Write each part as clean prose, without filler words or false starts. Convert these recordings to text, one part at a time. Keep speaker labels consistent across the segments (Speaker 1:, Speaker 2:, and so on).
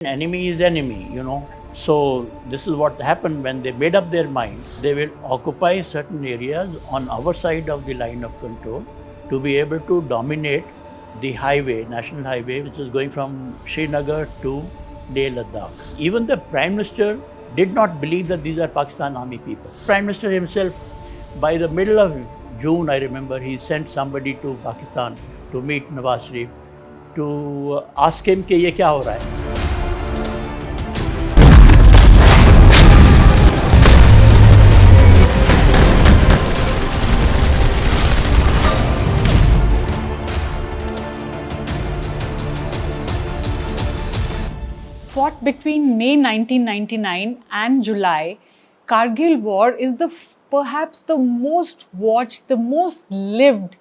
Speaker 1: Enemy is enemy. So this is what happened when they made up their mind. They will occupy certain areas on our side of the line of control to be able to dominate the highway, national highway, which is going from Srinagar to Leh Ladakh. Even the Prime Minister did not believe that these are Pakistan army people. Prime Minister himself, by the middle of June, I remember, he sent somebody to Pakistan to meet Nawaz Sharif to ask him कि ये क्या हो रहा है.
Speaker 2: 'Fought between May 1999 and July, Kargil war is perhaps the most watched, the most lived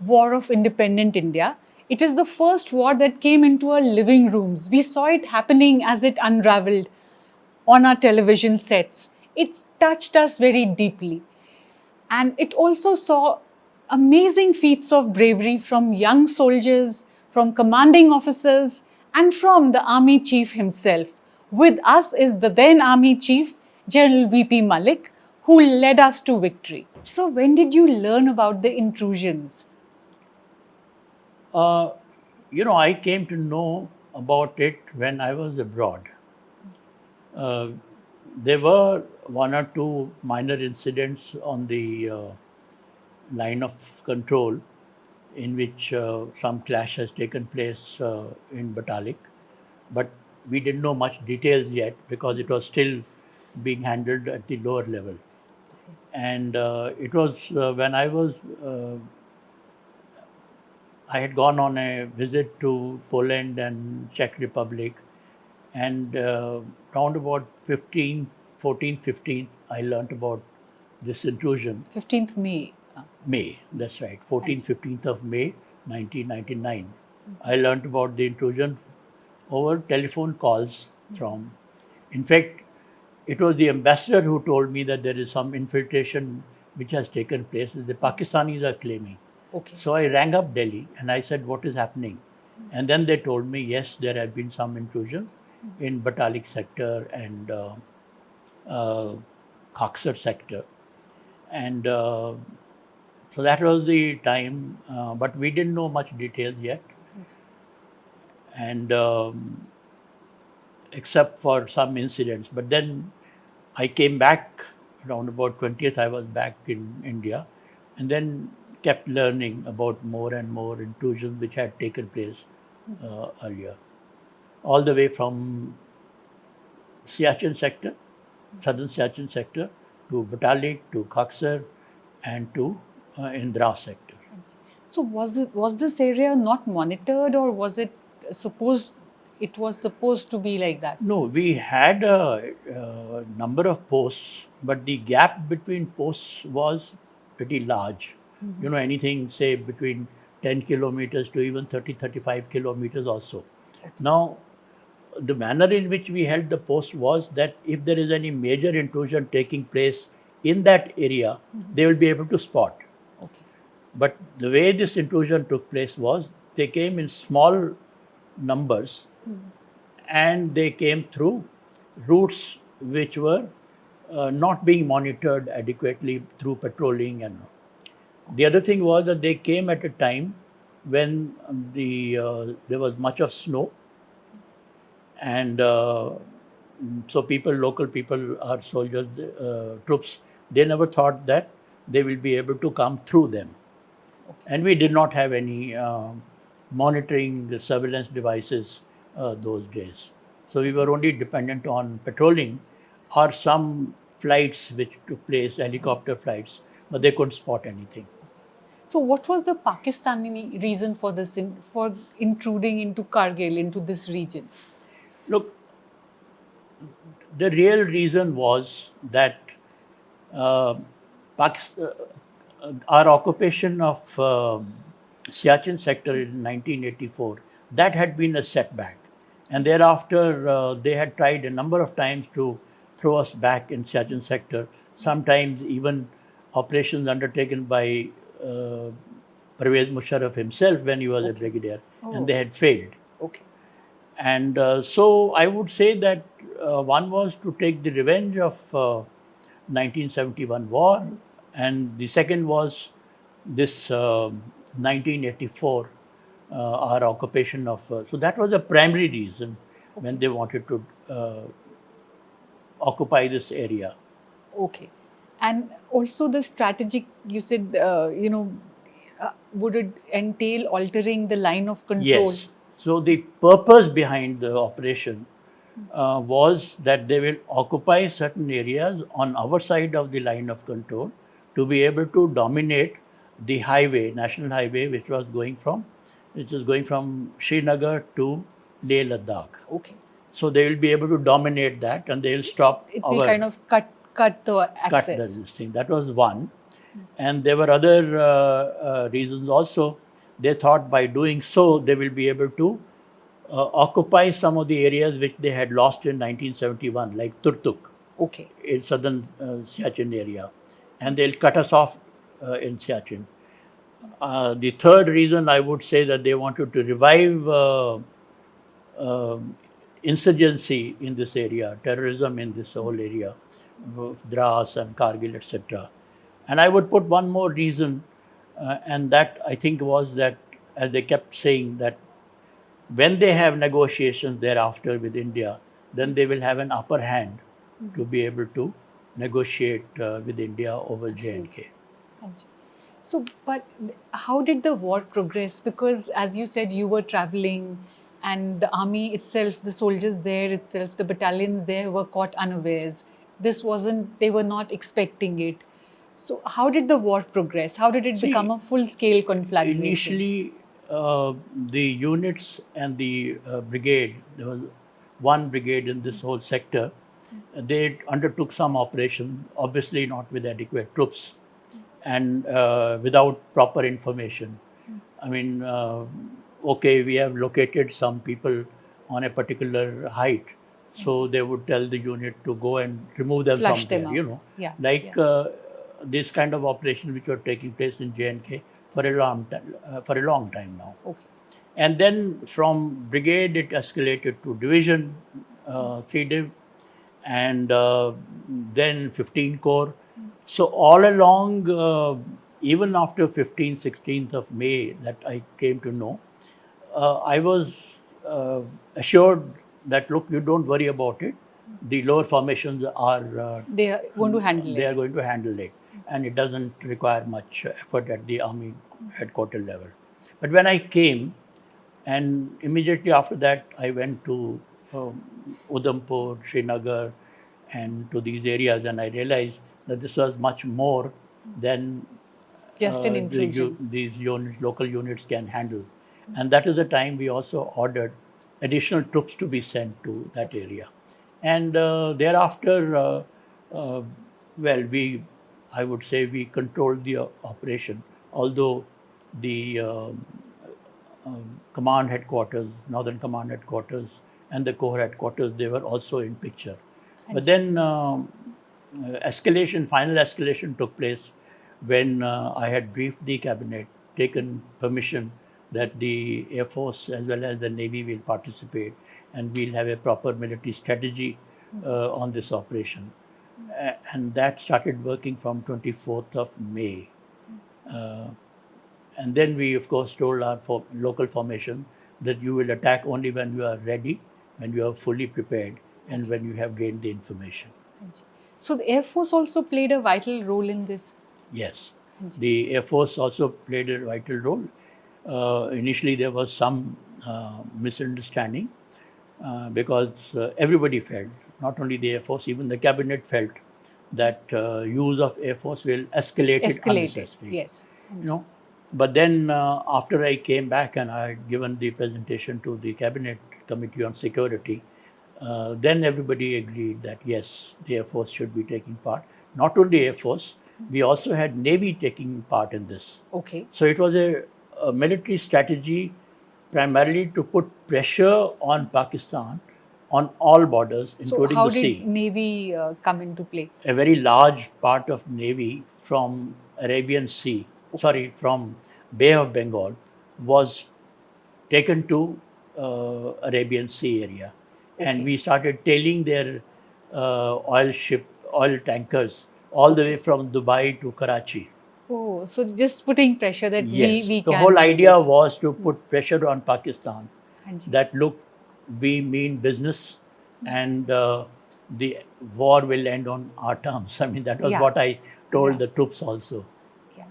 Speaker 2: war of independent India. It is the first war that came into our living rooms. We saw it happening as it unraveled on our television sets. It touched us very deeply. And it also saw amazing feats of bravery from young soldiers, from commanding officers, and from the army chief himself. With us is the then army chief, General VP Malik, who led us to victory. So, when did you learn about the intrusions?
Speaker 1: I came to know about it when I was abroad. There were one or two minor incidents on the line of control in which some clash has taken place in Batalik, but we didn't know much details yet because it was still being handled at the lower level. And it was when I had gone on a visit to Poland and Czech Republic, and round about 14th, 15th, I learnt about this intrusion.
Speaker 2: 15th May.
Speaker 1: May, that's right, 14th, 15th of May 1999. I learnt about the intrusion over telephone calls from, in fact, it was the ambassador who told me that there is some infiltration which has taken place. The Pakistanis are claiming.
Speaker 2: Okay.
Speaker 1: So I rang up Delhi and I said, what is happening? And then they told me, yes, there had been some intrusion in Batalik sector and Kaksar sector. And so that was the time, but we didn't know much details yet. And except for some incidents. But then I came back around about 20th, I was back in India, and then kept learning about more and more intrusions which had taken place earlier. All the way from Siachen sector, southern Siachen sector, to Batalik, to Kaksar, and to Indra sector.
Speaker 2: So was this area not monitored, or was it supposed to be like that?
Speaker 1: No, we had a number of posts, but the gap between posts was pretty large. Anything say between 10 kilometers to even 30, 35 kilometers also. Now, the manner in which we held the post was that if there is any major intrusion taking place in that area, they will be able to spot.
Speaker 2: Okay.
Speaker 1: But the way this intrusion took place was they came in small numbers and they came through routes which were not being monitored adequately through patrolling. And the other thing was that they came at a time when there was much of snow, and so local people, our soldiers, troops, they never thought that they will be able to come through them. And we did not have any monitoring surveillance devices those days. So we were only dependent on patrolling or some flights which took place, helicopter flights, but they couldn't spot anything.
Speaker 2: So what was the Pakistani reason for this, for intruding into Kargil, into this region?
Speaker 1: Look, the real reason was that our occupation of Siachen sector in 1984, that had been a setback. And thereafter, they had tried a number of times to throw us back in Siachen sector, sometimes even operations undertaken by Pervez Musharraf himself when he was a brigadier, and they had failed.
Speaker 2: Okay.
Speaker 1: And so I would say that one was to take the revenge of 1971 war, and the second was this 1984, our occupation of. So that was the primary reason when
Speaker 2: Okay.
Speaker 1: they wanted to occupy this area.
Speaker 2: Okay. And also the strategic, you said, would it entail altering the line of control?
Speaker 1: Yes. So the purpose behind the operation was that they will occupy certain areas on our side of the line of control to be able to dominate the highway, national highway, which is going from Srinagar to Leh Ladakh.
Speaker 2: Okay.
Speaker 1: So they will be able to dominate that, and they will stop
Speaker 2: It will kind of cut the
Speaker 1: cut the
Speaker 2: access.
Speaker 1: this thing. That was one. And there were other reasons also. They thought by doing so, they will be able to occupy some of the areas which they had lost in 1971, like Turtuk
Speaker 2: Okay.
Speaker 1: in southern Siachen area. And they'll cut us off in Siachen. The third reason I would say that they wanted to revive insurgency in this area, terrorism in this whole area, Dras and Kargil, etc. And I would put one more reason, and that I think was that, as they kept saying, that when they have negotiations thereafter with India, then they will have an upper hand to be able to negotiate with India over J&K.
Speaker 2: So, but how did the war progress? Because, as you said, you were traveling, and the army itself, the soldiers there itself, the battalions there were caught unawares. This wasn't, they were not expecting it. So, how did the war progress? How did it become
Speaker 1: See,
Speaker 2: a full scale conflagration?
Speaker 1: initially, the units and the brigade, there was one brigade in this whole sector, they undertook some operation, obviously not with adequate troops and without proper information. I mean, okay, we have located some people on a particular height, so they would tell the unit to go and remove them
Speaker 2: Flush
Speaker 1: from
Speaker 2: them
Speaker 1: there,
Speaker 2: out.
Speaker 1: you know,
Speaker 2: Yeah.
Speaker 1: like
Speaker 2: yeah.
Speaker 1: this kind of operations which were taking place in J&K for a long time now.
Speaker 2: Okay.
Speaker 1: And then from brigade it escalated to division, 3 div, and then 15 corps. So all along, even after 15th, 16th of May that I came to know, I was assured that, look, you don't worry about it. The lower formations are
Speaker 2: They are going to handle
Speaker 1: they
Speaker 2: it.
Speaker 1: are going to handle it, and it doesn't require much effort at the army headquarters level. But when I came, and immediately after that, I went to Udhampur, Srinagar, and to these areas, and I realized that this was much more than
Speaker 2: Just an intrusion.
Speaker 1: these units, local units can handle. And that is the time we also ordered additional troops to be sent to that area. And thereafter, uh, well, I would say we controlled the operation, although the command headquarters, Northern Command headquarters, and the Corps headquarters, they were also in picture. But then final escalation took place when I had briefed the cabinet, taken permission that the Air Force as well as the Navy will participate, and we'll have a proper military strategy on this operation. And that started working from 24th of May. Uh, and then we, of course, told our local formation that you will attack only when you are ready, when you are fully prepared, and when you have gained the information.
Speaker 2: So the Air Force also played a vital role in this.
Speaker 1: Yes, the Air Force also played a vital role. Initially, there was some misunderstanding because everybody felt, not only the Air Force, even the cabinet felt that use of Air Force will escalate it unnecessarily.
Speaker 2: Yes.
Speaker 1: You know, but then after I came back and I had given the presentation to the Cabinet Committee on Security, then everybody agreed that yes, the Air Force should be taking part. Not only Air Force, we also had Navy taking part in this.
Speaker 2: Okay.
Speaker 1: So it was a military strategy primarily to put pressure on Pakistan on all borders, including
Speaker 2: so how
Speaker 1: the
Speaker 2: did
Speaker 1: sea.
Speaker 2: Navy come into play?
Speaker 1: A very large part of Navy from Arabian Sea, sorry, from Bay of Bengal, was taken to Arabian Sea area. And
Speaker 2: Okay.
Speaker 1: we started tailing their oil tankers all the way
Speaker 2: Okay.
Speaker 1: from Dubai to Karachi.
Speaker 2: Oh, so just putting pressure that we
Speaker 1: Yes,
Speaker 2: we
Speaker 1: the
Speaker 2: can
Speaker 1: whole
Speaker 2: do
Speaker 1: idea
Speaker 2: this.
Speaker 1: was to put pressure on Pakistan
Speaker 2: Hanji.
Speaker 1: that look, we mean business and the war will end on our terms. I mean, that was
Speaker 2: Yeah.
Speaker 1: what I told
Speaker 2: Yeah.
Speaker 1: the troops also.
Speaker 2: Yeah.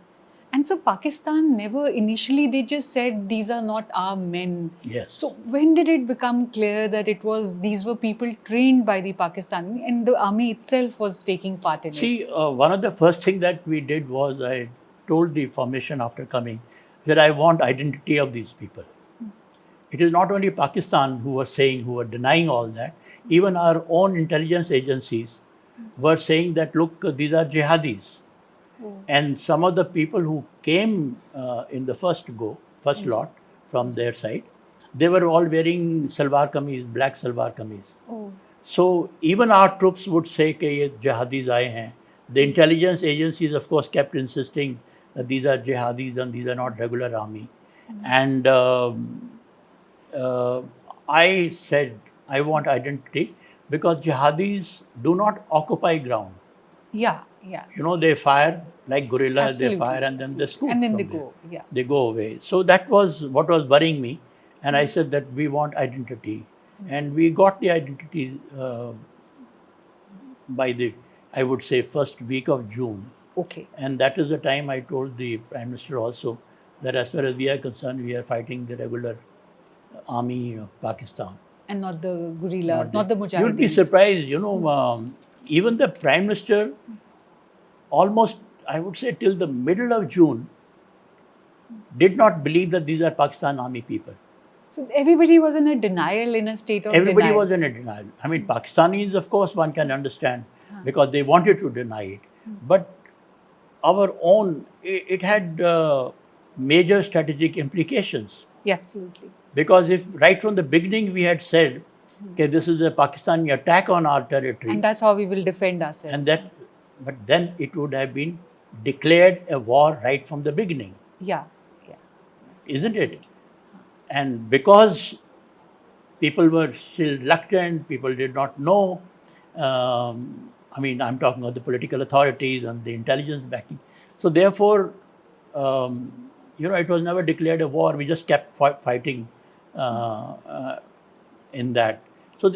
Speaker 2: And so Pakistan never initially, they just said these are not our men.
Speaker 1: Yes.
Speaker 2: So when did it become clear that it was these were people trained by the Pakistani and the army itself was taking part in it?
Speaker 1: See, one of the first thing that we did was I told the formation after coming that I want identity of these people. It is not only Pakistan who were denying all that. Even our own intelligence agencies were saying that, look, these are jihadis.
Speaker 2: Oh.
Speaker 1: And some of the people who came in the first
Speaker 2: Hanji.
Speaker 1: lot from their side, they were all wearing salwar kameez, black salwar kameez.
Speaker 2: Oh.
Speaker 1: So even our troops would say that ye jihadis aaye hain. The intelligence agencies, of course, kept insisting that these are jihadis and these are not regular army. And I said, I want identity because jihadis do not occupy ground.
Speaker 2: Yeah, yeah.
Speaker 1: You know, they fire like gorilla,
Speaker 2: Absolutely.
Speaker 1: they fire and then they
Speaker 2: absolutely.
Speaker 1: scoot
Speaker 2: And then
Speaker 1: from
Speaker 2: they
Speaker 1: there.
Speaker 2: go. Yeah.
Speaker 1: They go away. So that was what was worrying me. And I said that we want identity. And we got the identity by the, I would say, first week of June.
Speaker 2: Okay.
Speaker 1: And that is the time I told the Prime Minister also that as far as we are concerned, we are fighting the regular army of Pakistan.
Speaker 2: And not the guerrillas, not the Mujahideen.
Speaker 1: You'd be surprised, you know, even the Prime Minister, almost, I would say, till the middle of June, did not believe that these are Pakistan army people.
Speaker 2: So everybody was in a denial, in a state of
Speaker 1: Everybody
Speaker 2: denial.
Speaker 1: was in a denial. I mean, Pakistanis, of course, one can understand because they wanted to deny it. But our own, it had major strategic implications.
Speaker 2: Yeah, absolutely.
Speaker 1: Because if right from the beginning we had said, okay, this is a Pakistani attack on our territory,
Speaker 2: And that's how we will defend ourselves.
Speaker 1: and that, but then it would have been declared a war right from the beginning,
Speaker 2: Yeah, yeah.
Speaker 1: isn't it? And because people were still reluctant, people did not know. I mean, I'm talking about the political authorities and the intelligence backing. So therefore, you know, it was never declared a war. We just kept fighting in that. So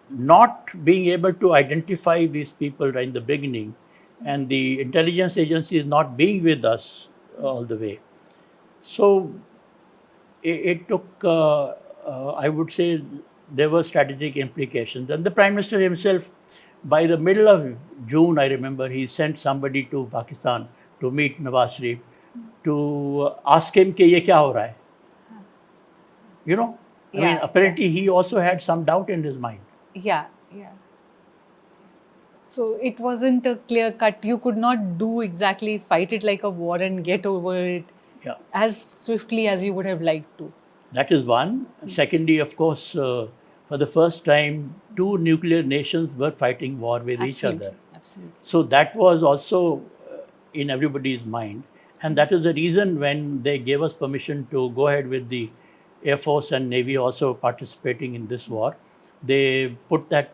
Speaker 1: not being able to identify these people right in the beginning, and the intelligence agencies not being with us all the way. So it took, I would say, there were strategic implications. And the Prime Minister himself, by the middle of June, I remember, he sent somebody to Pakistan to meet Nawaz Sharif to ask him कि ये क्या हो रहा है? You know, I mean, apparently he also had some doubt in his mind.
Speaker 2: Yeah, yeah. So it wasn't a clear cut. You could not do exactly fight it like a war and get over it as swiftly as you would have liked to.
Speaker 1: That is one. Secondly, of course, for the first time, two nuclear nations were fighting war with each other.
Speaker 2: Absolutely.
Speaker 1: So that was also in everybody's mind. And that is the reason when they gave us permission to go ahead with the Air Force and Navy also participating in this war, they put that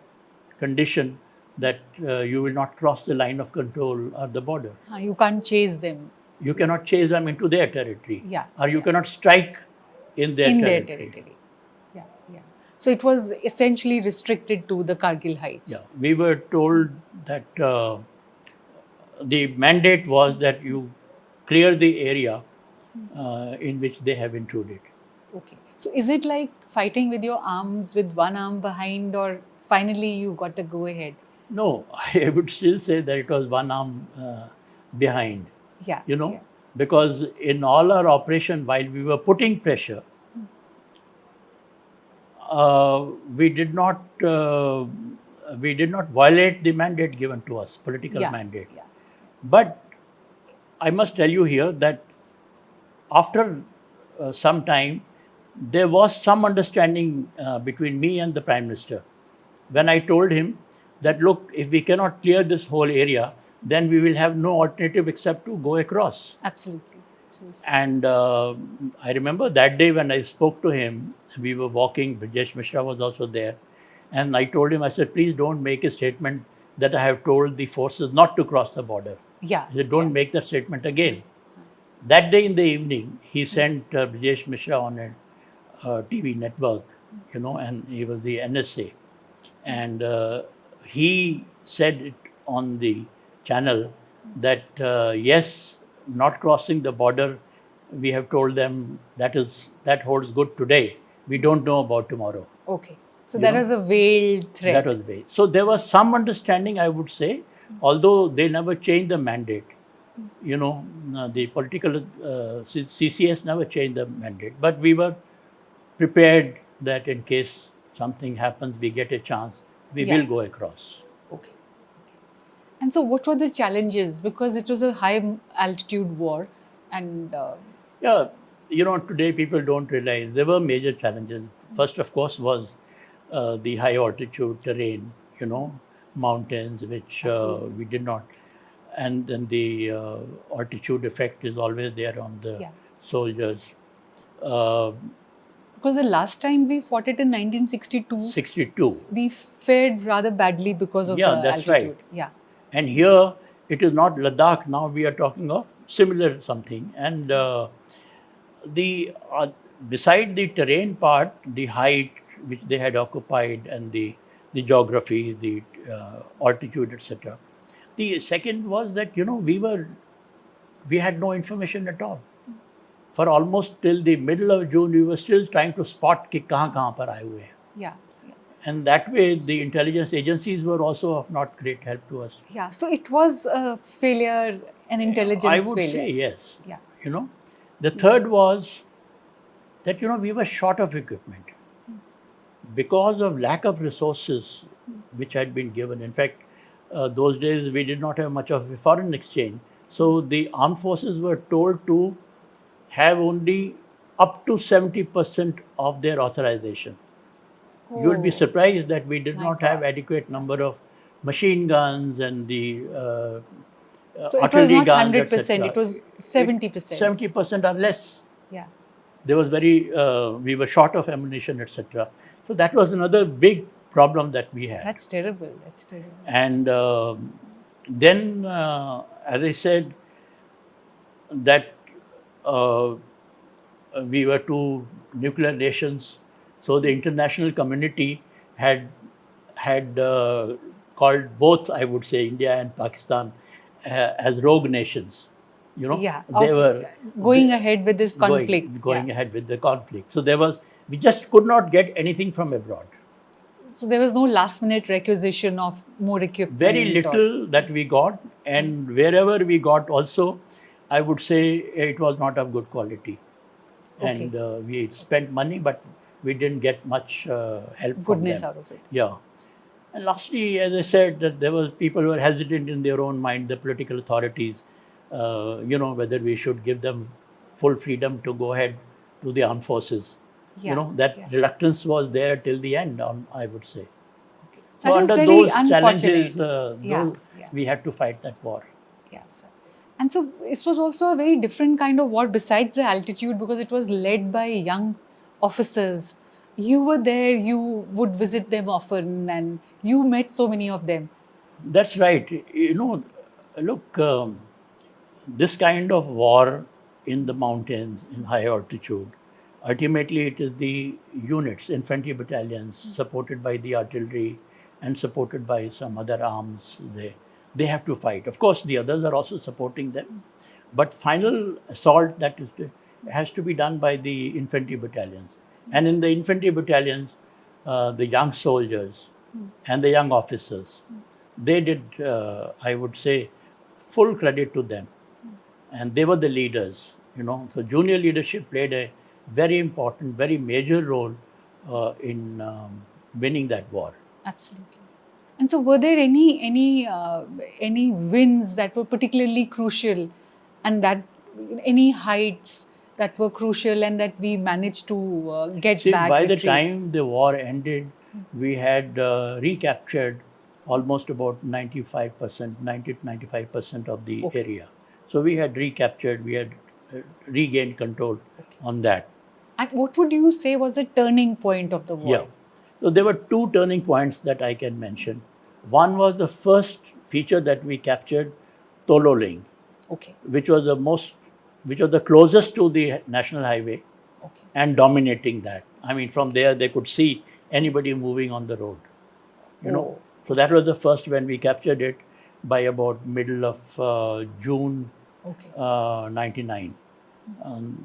Speaker 1: condition that you will not cross the line of control or the border.
Speaker 2: You can't chase them.
Speaker 1: You cannot chase them into their territory.
Speaker 2: Yeah.
Speaker 1: Or you cannot strike in their territory.
Speaker 2: Their territory. Yeah, yeah. So it was essentially restricted to the Kargil heights.
Speaker 1: Yeah. We were told that the mandate was that you clear the area in which they have intruded.
Speaker 2: Okay. So is it like fighting with your arms, with one arm behind, or finally you got the go ahead?
Speaker 1: No, I would still say that it was one arm behind.
Speaker 2: Yeah.
Speaker 1: You know, because in all our operation, while we were putting pressure, we did not violate the mandate given to us, political mandate.
Speaker 2: Yeah.
Speaker 1: But I must tell you here that after some time, there was some understanding between me and the Prime Minister. When I told him that, look, if we cannot clear this whole area, then we will have no alternative except to go across.
Speaker 2: Absolutely.
Speaker 1: And I remember that day when I spoke to him we were walking. Brajesh Mishra was also there, and I told him, I said, please don't make a statement that I have told the forces not to cross the border.
Speaker 2: Yeah.
Speaker 1: I said, don't make that statement again. That day in the evening, he sent Brajesh Mishra on a TV network, and he was the NSA, and he said it on the channel that yes, not crossing the border, we have told them that holds good today. We don't know about tomorrow.
Speaker 2: Okay. So
Speaker 1: You
Speaker 2: that
Speaker 1: know?
Speaker 2: was a veiled threat.
Speaker 1: That was the way. So there was some understanding, I would say, although they never changed the mandate. The political CCS never changed the mandate, but we were prepared that in case something happens, we get a chance, we
Speaker 2: Yeah.
Speaker 1: will go across.
Speaker 2: Okay. And so, what were the challenges? Because it was a high altitude war, and
Speaker 1: Yeah, today people don't realize there were major challenges. First, of course, was the high altitude terrain, mountains, which
Speaker 2: Absolutely.
Speaker 1: we did not. And then the altitude effect is always there on the
Speaker 2: Yeah.
Speaker 1: soldiers. Uh,
Speaker 2: because the last time we fought it in 1962,
Speaker 1: 62.
Speaker 2: we fared rather badly because of
Speaker 1: Yeah,
Speaker 2: the
Speaker 1: that's
Speaker 2: altitude.
Speaker 1: right.
Speaker 2: Yeah.
Speaker 1: And here it is not Ladakh. Now we are talking of similar something. And the beside the terrain part, the height which they had occupied, and the geography, the altitude, etc. The second was that we had no information at all. For almost till the middle of June, we were still trying to spot कि कहाँ पर आए हुए हैं.
Speaker 2: Yeah. Yeah.
Speaker 1: And that way, the intelligence agencies were also of not great help to us.
Speaker 2: Yeah. So it was a failure, an intelligence
Speaker 1: I would
Speaker 2: failure.
Speaker 1: say yes.
Speaker 2: Yeah.
Speaker 1: The third was that we were short of equipment because of lack of resources which had been given. In fact, those days we did not have much of a foreign exchange, so the armed forces were told to have only up to 70% of their authorization. You will be
Speaker 2: Oh,
Speaker 1: surprised that we did
Speaker 2: my
Speaker 1: not have
Speaker 2: God.
Speaker 1: adequate number of machine guns and the
Speaker 2: So it was
Speaker 1: artillery
Speaker 2: not
Speaker 1: guns,
Speaker 2: 100%,
Speaker 1: etc.
Speaker 2: it was 70%.
Speaker 1: 70% or less.
Speaker 2: Yeah.
Speaker 1: There was we were short of ammunition, etc. So that was another big problem that we had.
Speaker 2: That's terrible. That's terrible.
Speaker 1: And then, as I said, that we were two nuclear nations, so the international community had called both, I would say, India and Pakistan as rogue nations.
Speaker 2: Yeah.
Speaker 1: They were
Speaker 2: going ahead with this conflict.
Speaker 1: going
Speaker 2: Yeah.
Speaker 1: ahead with the conflict. So we just could not get anything from abroad.
Speaker 2: So there was no last minute requisition of more equipment.
Speaker 1: Very little that we got, and wherever we got also, I would say it was not of good quality.
Speaker 2: Okay.
Speaker 1: And we spent money, but we didn't get much help from
Speaker 2: Goodness
Speaker 1: them.
Speaker 2: out of it.
Speaker 1: Yeah. And lastly, as I said, that there were people who were hesitant in their own mind, the political authorities, whether we should give them full freedom to go ahead to the armed forces.
Speaker 2: Yeah.
Speaker 1: That
Speaker 2: yeah.
Speaker 1: reluctance was there till the end, I would say.
Speaker 2: Okay.
Speaker 1: So
Speaker 2: That was
Speaker 1: under
Speaker 2: very
Speaker 1: those
Speaker 2: unfortunate.
Speaker 1: challenges,
Speaker 2: Yeah, yeah.
Speaker 1: we had to fight that war.
Speaker 2: Yeah, sir. And so this was also a very different kind of war besides the altitude, because it was led by young officers. You were there, you would visit them often, and you met so many of them.
Speaker 1: That's right. Look, this kind of war in the mountains, in high altitude, ultimately it is the units, infantry battalions, supported by the artillery and supported by some other arms. They have to fight. Of course, the others are also supporting them, but final assault has to be done by the infantry battalions. And in the infantry battalions, the young soldiers and the young officers, they did, I would say, full credit to them. And they were the leaders, So junior leadership played a very important, very major role in winning that war.
Speaker 2: Absolutely. And so, were there any wins that were particularly crucial, and that any heights that were crucial, and that we managed to get
Speaker 1: See,
Speaker 2: back?
Speaker 1: by the
Speaker 2: retrieve?
Speaker 1: time the war ended, we had recaptured almost about 95%, 90 to 95% of the
Speaker 2: Okay.
Speaker 1: area. So we had recaptured, we had regained control on that.
Speaker 2: And what would you say was the turning point of the war?
Speaker 1: Yeah. So there were two turning points that I can mention. One was the first feature that we captured, Tololing,
Speaker 2: Okay.
Speaker 1: which was the closest to the national highway
Speaker 2: Okay.
Speaker 1: and dominating that. I mean, from there they could see anybody moving on the road. You know,
Speaker 2: Oh,
Speaker 1: so that was the first when we captured it by about middle of June
Speaker 2: okay.
Speaker 1: 99.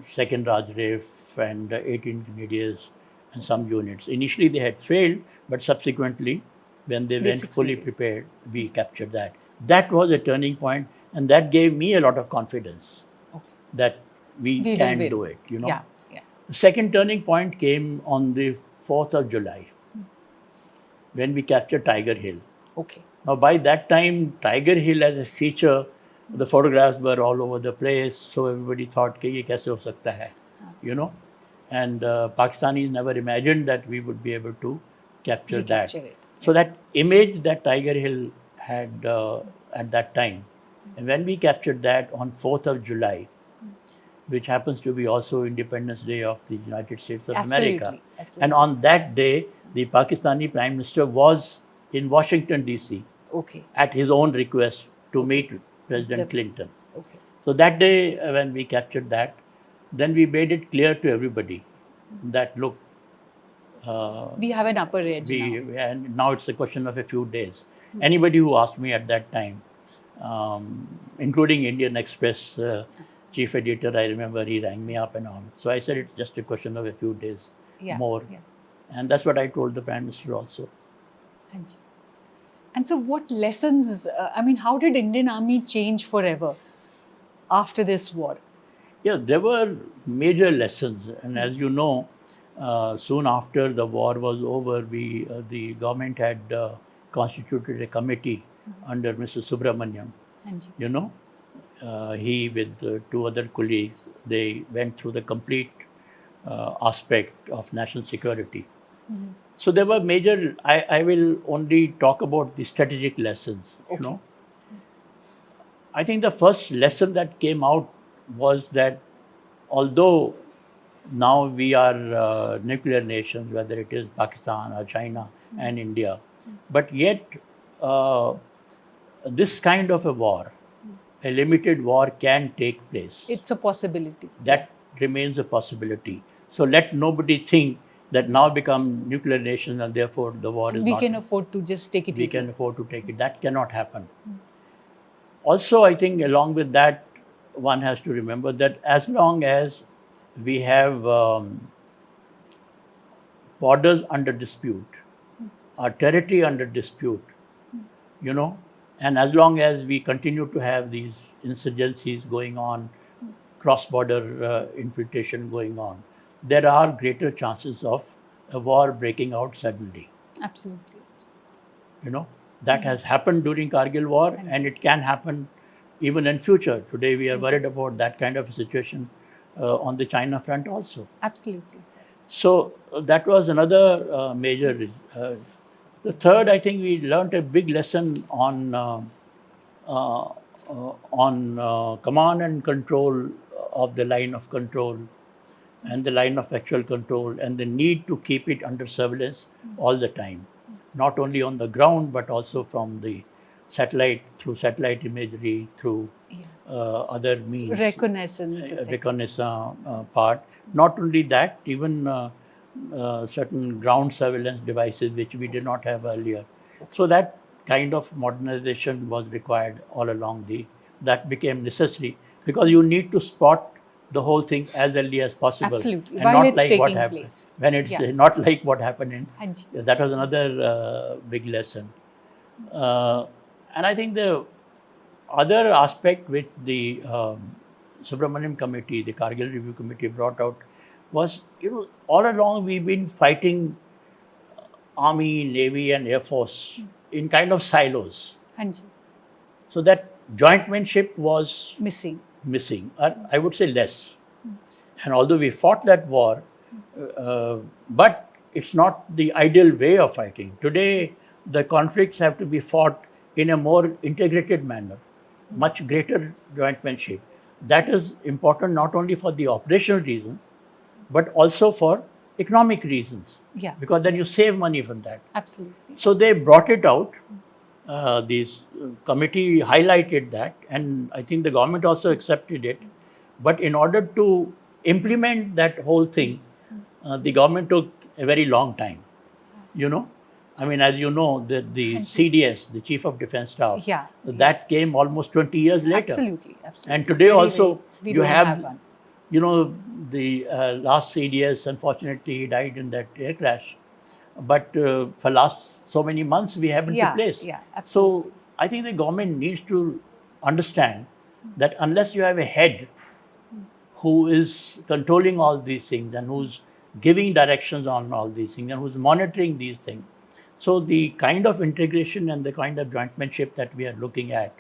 Speaker 1: Second Rajref and 18 grenadiers and some units. Initially they had failed, but subsequently, when they went fully
Speaker 2: succeeded.
Speaker 1: prepared, we captured that. That was a turning point, and that gave me a lot of confidence
Speaker 2: Okay.
Speaker 1: that we
Speaker 2: We will
Speaker 1: can
Speaker 2: win.
Speaker 1: do it. You know.
Speaker 2: Yeah. Yeah.
Speaker 1: The second turning point came on the 4th of July when we captured Tiger Hill.
Speaker 2: Okay.
Speaker 1: Now, by that time, Tiger Hill as a feature, the photographs were all over the place, so everybody thought, कि ये कैसे हो सकता है, you know, and Pakistanis never imagined that we would be able to capture that.
Speaker 2: Recapture it.
Speaker 1: So that image that Tiger Hill had at that time, and when we captured that on 4th of July, which happens to be also Independence Day of the United States of America.
Speaker 2: Absolutely.
Speaker 1: And on that day, the Pakistani Prime Minister was in Washington, D.C.
Speaker 2: Okay.
Speaker 1: at his own request to meet President
Speaker 2: The-
Speaker 1: Clinton.
Speaker 2: Okay.
Speaker 1: So that day, when we captured that, then we made it clear to everybody that, look,
Speaker 2: We have an upper edge now.
Speaker 1: and now it's a question of a few days. Anybody who asked me at that time, including Indian Express chief editor, I remember he rang me up and all. So I said it's just a question of a few days
Speaker 2: Yeah.
Speaker 1: more.
Speaker 2: Yeah.
Speaker 1: And that's what I told the Prime Minister also.
Speaker 2: And- And so, what lessons? How did Indian Army change forever after this war?
Speaker 1: Yeah, there were major lessons. And as you know, soon after the war was over, the government had constituted a committee under Mr. Subramaniam.
Speaker 2: And
Speaker 1: You know, he with two other colleagues, they went through the complete aspect of national security. So there were major. I will only talk about the strategic lessons. You
Speaker 2: Okay.
Speaker 1: know, I think the first lesson that came out was that although now we are nuclear nations, whether it is Pakistan or China and India, but yet this kind of a war, a limited war, can take place.
Speaker 2: it's a possibility.
Speaker 1: That remains a possibility. So let nobody think that now become nuclear nations and therefore the war is
Speaker 2: We
Speaker 1: not.
Speaker 2: can afford to just take it
Speaker 1: We
Speaker 2: easy.
Speaker 1: can afford to take it. That cannot happen. Also, I think along with that, one has to remember that as long as we have borders under dispute, our territory under dispute, you know, and as long as we continue to have these insurgencies going on, cross-border infiltration going on, there are greater chances of a war breaking out suddenly.
Speaker 2: Absolutely.
Speaker 1: You know, that has happened during Kargil war, and it can happen even in future. Today we are worried about that kind of a situation on the China front also.
Speaker 2: Absolutely, sir.
Speaker 1: So that was another major. The third, I think we learned a big lesson on command and control of the line of control and the line of actual control, and the need to keep it under surveillance all the time, not only on the ground but also from the satellite, through satellite imagery, through other means,
Speaker 2: Reconnaissance, etc.
Speaker 1: reconnaissance part. Not only that, even certain ground surveillance devices which we did not have earlier. So that kind of modernization was required all along. That became necessary because you need to spot the whole thing as early as possible.
Speaker 2: Absolutely.
Speaker 1: And
Speaker 2: While
Speaker 1: not
Speaker 2: it's
Speaker 1: like what
Speaker 2: taking
Speaker 1: happened.
Speaker 2: place.
Speaker 1: When it's
Speaker 2: Yeah.
Speaker 1: not like what happened in.
Speaker 2: Hanji.
Speaker 1: That was another big lesson. And I think the other aspect which the Subramaniam Committee, the Kargil Review Committee brought out was, all along we've been fighting Army, Navy and Air Force in kind of silos.
Speaker 2: Hanji.
Speaker 1: So that jointmanship was
Speaker 2: Missing.
Speaker 1: or I would say less. And although we fought that war, but it's not the ideal way of fighting. Today, the conflicts have to be fought in a more integrated manner, much greater jointmanship. That is important not only for the operational reasons, but also for economic reasons.
Speaker 2: Yeah.
Speaker 1: Because then you save money from that.
Speaker 2: Absolutely.
Speaker 1: So they brought it out. This committee highlighted that, and I think the government also accepted it. But in order to implement that whole thing, the government took a very long time. You know, I mean, as you know, the CDS, the Chief of Defence Staff,
Speaker 2: Yeah.
Speaker 1: that came almost 20 years later.
Speaker 2: Absolutely. Absolutely.
Speaker 1: And today also,
Speaker 2: we
Speaker 1: you
Speaker 2: don't
Speaker 1: have,
Speaker 2: one.
Speaker 1: you know, the last CDS, unfortunately, he died in that air crash. But for last so many months, we haven't replaced.
Speaker 2: Yeah, absolutely.
Speaker 1: So I think the government needs to understand that unless you have a head who is controlling all these things and who's giving directions on all these things and who's monitoring these things, so the kind of integration and the kind of jointmanship that we are looking at,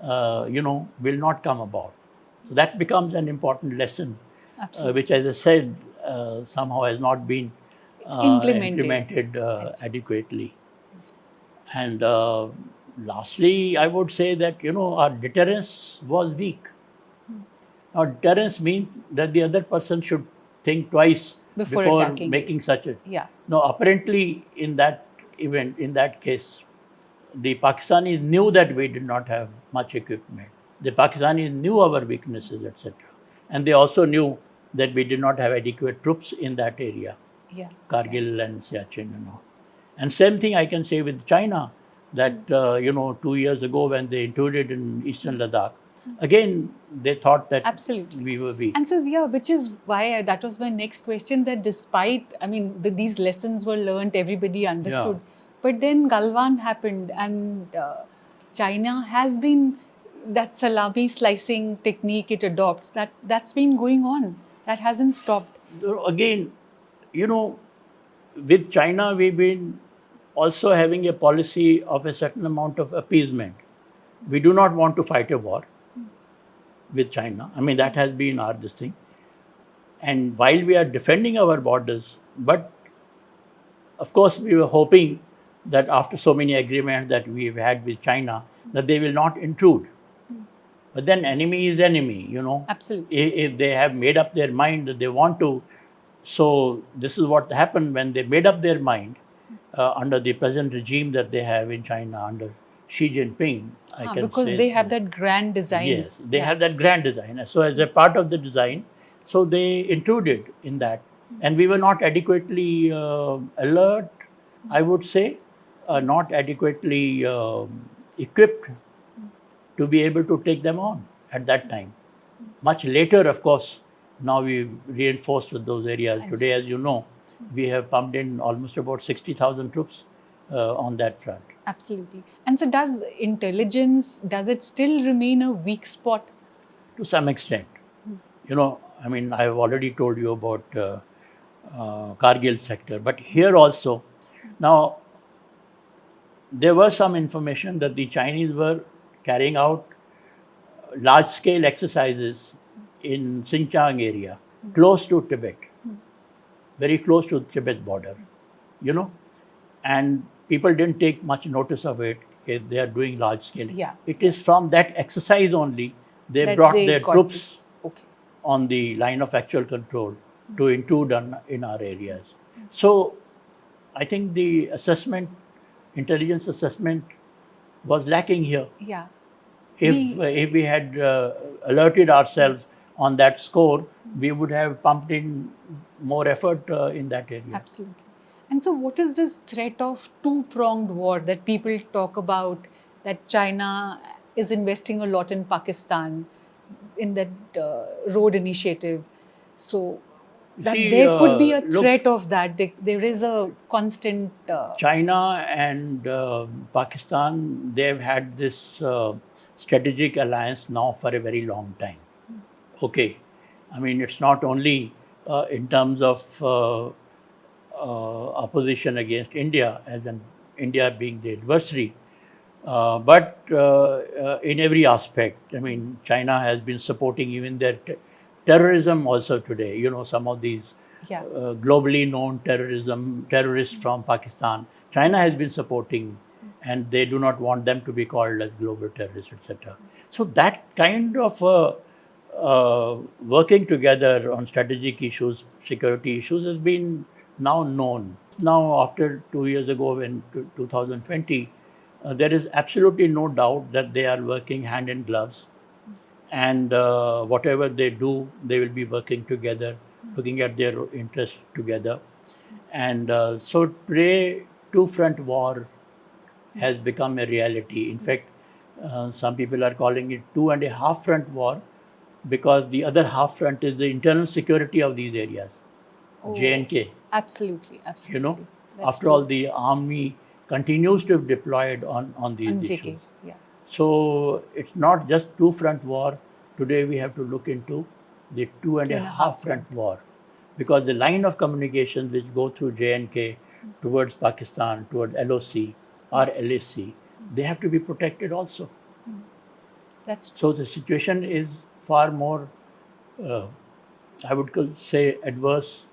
Speaker 1: will not come about. So that becomes an important lesson, which, as I said, somehow has not been implemented adequately. And lastly, I would say that our deterrence was weak. Now, deterrence means that the other person should think twice before making such a.
Speaker 2: Yeah.
Speaker 1: No, apparently in that event, in that case, the Pakistanis knew that we did not have much equipment. The Pakistanis knew our weaknesses, etc. And they also knew that we did not have adequate troops in that area.
Speaker 2: Yeah.
Speaker 1: Kargil and Siachen and all. And same thing I can say with China, that 2 years ago when they intruded in eastern Ladakh, again they thought that
Speaker 2: absolutely
Speaker 1: we were weak.
Speaker 2: And so which is why that was my next question, that despite, I mean, these lessons were learnt, everybody understood, but then Galwan happened, and China has been, that salami slicing technique it adopts, that's been going on, that hasn't stopped.
Speaker 1: Again, with China we've been also having a policy of a certain amount of appeasement. We do not want to fight a war with China. I mean, that has been our this thing. And while we are defending our borders, but of course we were hoping that after so many agreements that we've had with China, that they will not intrude. But then enemy is enemy,
Speaker 2: Absolutely.
Speaker 1: If they have made up their mind that they want to. So this is what happened when they made up their mind under the present regime that they have in China, under Xi Jinping.
Speaker 2: Because they have that grand design.
Speaker 1: Yes, they have that grand design. So as a part of the design, so they intruded in that. And we were not adequately alert, I would say, not adequately equipped to be able to take them on at that time. Much later, of course, now we've reinforced with those areas. Today, as you know, we have pumped in almost about 60,000 troops on that front.
Speaker 2: Absolutely. And so does intelligence, does it still remain a weak spot?
Speaker 1: To some extent. I mean, I've already told you about Kargil sector, but here also, now, there was some information that the Chinese were carrying out large-scale exercises in Xinjiang area, close to Tibet, very close to the Tibet border, and people didn't take much notice of it. Okay, they are doing large-scale.
Speaker 2: Yeah.
Speaker 1: It is from that exercise only they brought their troops on the line of actual control to intrude in our areas. So, I think the intelligence assessment was lacking here.
Speaker 2: Yeah.
Speaker 1: If we had alerted ourselves on that score, we would have pumped in more effort in that area.
Speaker 2: Absolutely. And so what is this threat of two-pronged war that people talk about, that China is investing a lot in Pakistan, in that road initiative? So that there could be a threat of that. There is a constant...
Speaker 1: China and Pakistan, they've had this strategic alliance now for a very long time. Okay. I mean, it's not only in terms of opposition against India, India being the adversary, but in every aspect. I mean, China has been supporting even their terrorism also today. Some of these globally known terrorists from Pakistan, China has been supporting, and they do not want them to be called as global terrorists, etc. So that kind of working together on strategic issues, security issues has been now known. Now, after 2 years ago, in 2020, there is absolutely no doubt that they are working hand in gloves, and whatever they do, they will be working together, looking at their interests together. And so today, two-front war has become a reality. In fact, some people are calling it two and a half front war, because the other half front is the internal security of these areas,
Speaker 2: Oh,
Speaker 1: J&K.
Speaker 2: absolutely, absolutely.
Speaker 1: You know,
Speaker 2: That's
Speaker 1: after all,
Speaker 2: true.
Speaker 1: the army continues to be deployed on these
Speaker 2: And
Speaker 1: issues.
Speaker 2: JK, yeah.
Speaker 1: So it's not just two front war. Today we have to look into the two and a half front war, because the line of communications which go through J&K towards Pakistan, toward LOC or LAC, they have to be protected also.
Speaker 2: That's true.
Speaker 1: So the situation is far more, I would say, adverse,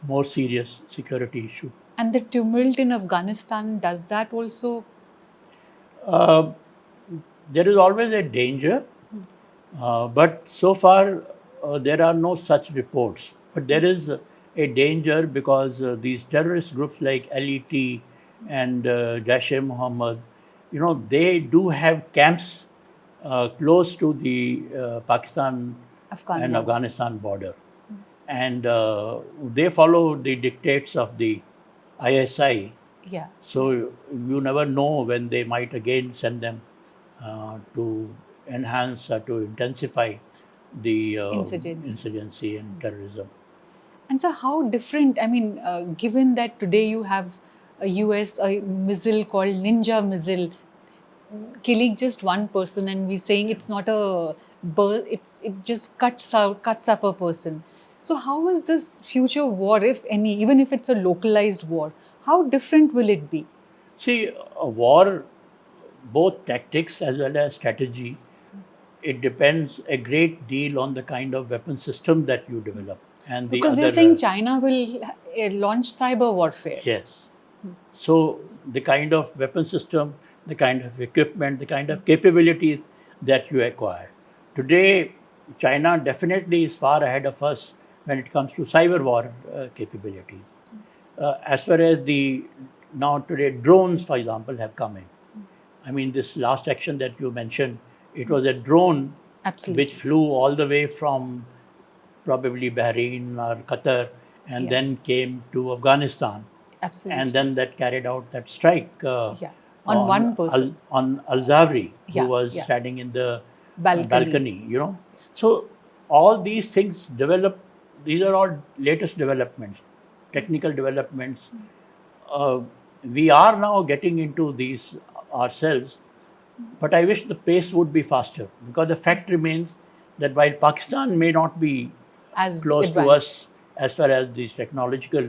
Speaker 1: more serious security issue.
Speaker 2: And the tumult in Afghanistan, does that also?
Speaker 1: Uh, there is always a danger, but so far there are no such reports. But there is a danger, because these terrorist groups like LET and Jaish-e-Mohammed, they do have camps close to the Pakistan
Speaker 2: Afghan
Speaker 1: and
Speaker 2: border.
Speaker 1: Afghanistan border, and they follow the dictates of the ISI.
Speaker 2: Yeah.
Speaker 1: So you never know when they might again send them to enhance or to intensify the insurgency and terrorism.
Speaker 2: And so, how different? I mean, given that today you have a US a missile called Ninja missile, killing just one person, and we're saying it's not a birth, it just cuts up a person. So, how is this future war, if any, even if it's a localized war, how different will it be?
Speaker 1: See, a war, both tactics as well as strategy, it depends a great deal on the kind of weapon system that you develop. And the
Speaker 2: Because they're
Speaker 1: other,
Speaker 2: saying China will launch cyber warfare.
Speaker 1: yes. So the kind of weapon system, the kind of equipment, the kind of capabilities that you acquire. Today, China definitely is far ahead of us when it comes to cyber war capabilities. As far as the now today drones, for example, have come in. I mean, this last action that you mentioned, it was a drone
Speaker 2: Absolutely.
Speaker 1: which flew all the way from probably Bahrain or Qatar, and then came to Afghanistan.
Speaker 2: Absolutely.
Speaker 1: And then that carried out that strike
Speaker 2: On one person.
Speaker 1: on Al-Zawri, who was
Speaker 2: yeah.
Speaker 1: standing in the
Speaker 2: Balcony.
Speaker 1: So all these things develop. These are all latest developments, technical developments. We are now getting into these ourselves, but I wish the pace would be faster, because the fact remains that while Pakistan may not be
Speaker 2: As
Speaker 1: close to
Speaker 2: advanced.
Speaker 1: us as far as these technological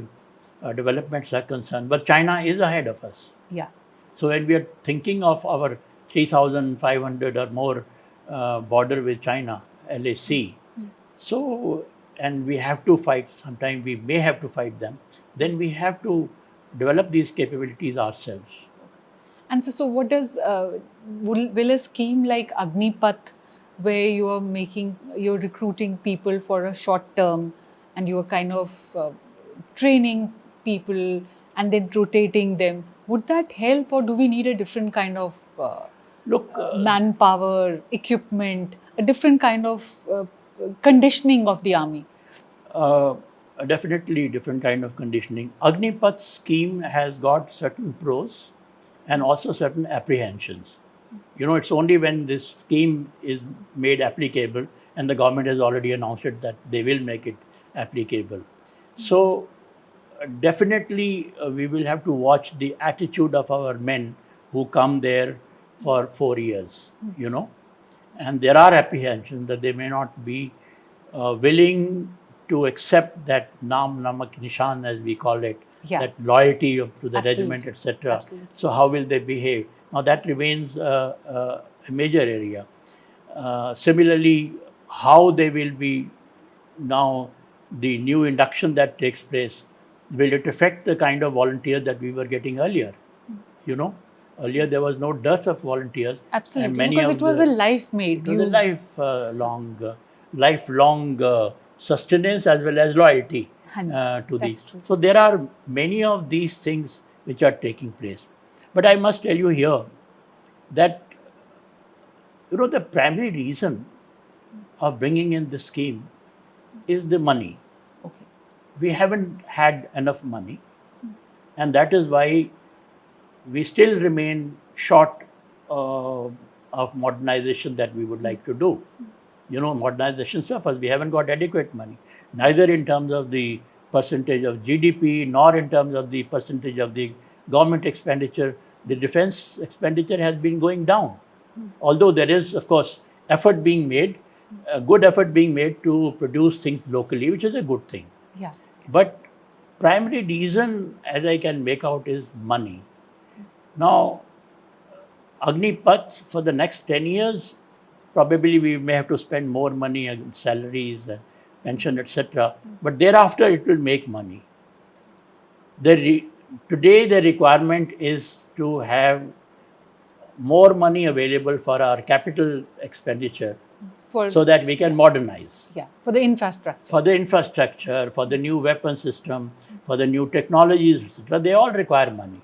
Speaker 1: developments are concerned, but China is ahead of us.
Speaker 2: Yeah.
Speaker 1: So when we are thinking of our 3,500 or more border with China, LAC, so, and we have to fight, sometime we may have to fight them, then we have to develop these capabilities ourselves.
Speaker 2: And so what does, will a scheme like Agnipath, where you're recruiting people for a short term, and you're kind of training people and then rotating them, would that help, or do we need a different kind of manpower, equipment, a different kind of conditioning of the army?
Speaker 1: Definitely different kind of conditioning. Agnipath scheme has got certain pros and also certain apprehensions. It's only when this scheme is made applicable, and the government has already announced it that they will make it applicable. So definitely we will have to watch the attitude of our men who come there for 4 years, and there are apprehensions that they may not be willing to accept that naam namak nishan, as we call it, that loyalty to the regiment, etc. So how will they behave? Now that remains a major area. Similarly, how they will be now, the new induction that takes place, will it affect the kind of volunteers that we were getting earlier? Earlier there was no dearth of volunteers.
Speaker 2: Absolutely,
Speaker 1: and many
Speaker 2: because
Speaker 1: of
Speaker 2: it was a life made.
Speaker 1: It was a lifelong lifelong sustenance as well as loyalty to
Speaker 2: that's
Speaker 1: the.
Speaker 2: true.
Speaker 1: So there are many of these things which are taking place. But I must tell you here that the primary reason of bringing in this scheme is the money.
Speaker 2: Okay.
Speaker 1: We haven't had enough money, and that is why we still remain short of modernization that we would like to do. Modernization suffers. We haven't got adequate money, neither in terms of the percentage of GDP, nor in terms of the percentage of the government expenditure. The defense expenditure has been going down. Although there is, of course, effort being made, a good effort being made to produce things locally, which is a good thing.
Speaker 2: Yeah.
Speaker 1: But primary reason, as I can make out, is money. Now, Agnipath, for the next 10 years, probably we may have to spend more money on salaries, pension, etc. But thereafter, it will make money. Today, the requirement is to have more money available for our capital expenditure so that we can modernize.
Speaker 2: Yeah, for the infrastructure.
Speaker 1: For the infrastructure, for the new weapon system, for the new technologies, etc. They all require money.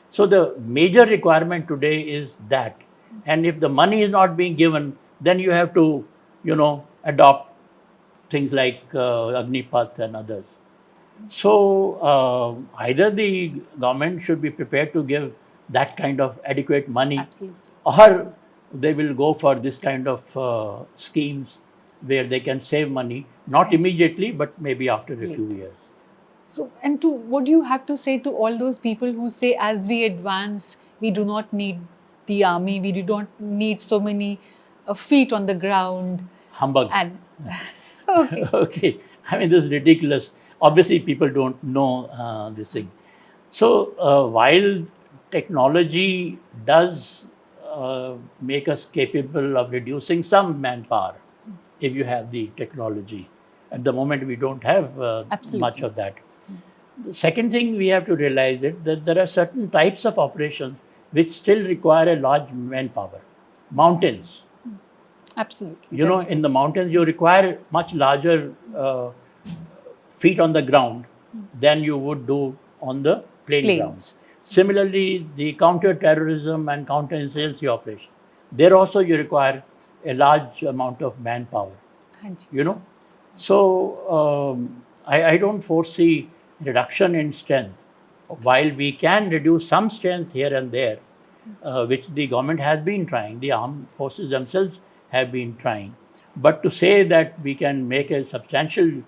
Speaker 1: So the major requirement today is that. And if the money is not being given, then you have to, adopt things like Agnipath and others. So either the government should be prepared to give that kind of adequate money,
Speaker 2: Absolutely.
Speaker 1: or they will go for this kind of schemes where they can save money, not immediately, but maybe after a few years.
Speaker 2: So, and what do you have to say to all those people who say, as we advance, we do not need the army, we do not need so many feet on the ground?
Speaker 1: Humbug.
Speaker 2: And okay.
Speaker 1: Okay. I mean, this is ridiculous. Obviously, people don't know this thing. So, while technology does make us capable of reducing some manpower, if you have the technology, at the moment we don't have much of that. The second thing we have to realize is that there are certain types of operations which still require a large manpower. Mountains.
Speaker 2: Absolutely.
Speaker 1: In the mountains, you require much larger feet on the ground than you would do on the plain grounds. Similarly, the counter-terrorism and counter-insurgency operation, there also you require a large amount of manpower. So I don't foresee reduction in strength. While we can reduce some strength here and there, which the government has been trying, the armed forces themselves have been trying. But to say that we can make a substantial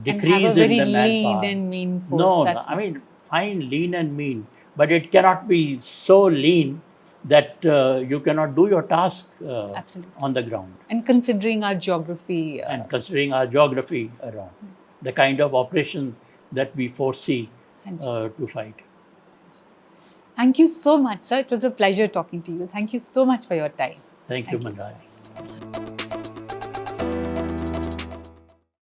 Speaker 1: decrease in the manpower.
Speaker 2: Lean and mean force.
Speaker 1: No, I mean, fine, lean and mean, but it cannot be so lean that you cannot do your task on the ground.
Speaker 2: And considering our geography.
Speaker 1: Around, the kind of operation that we foresee to fight.
Speaker 2: Thank you so much, sir. It was a pleasure talking to you. Thank you so much for your time.
Speaker 1: Thank you, Manraj.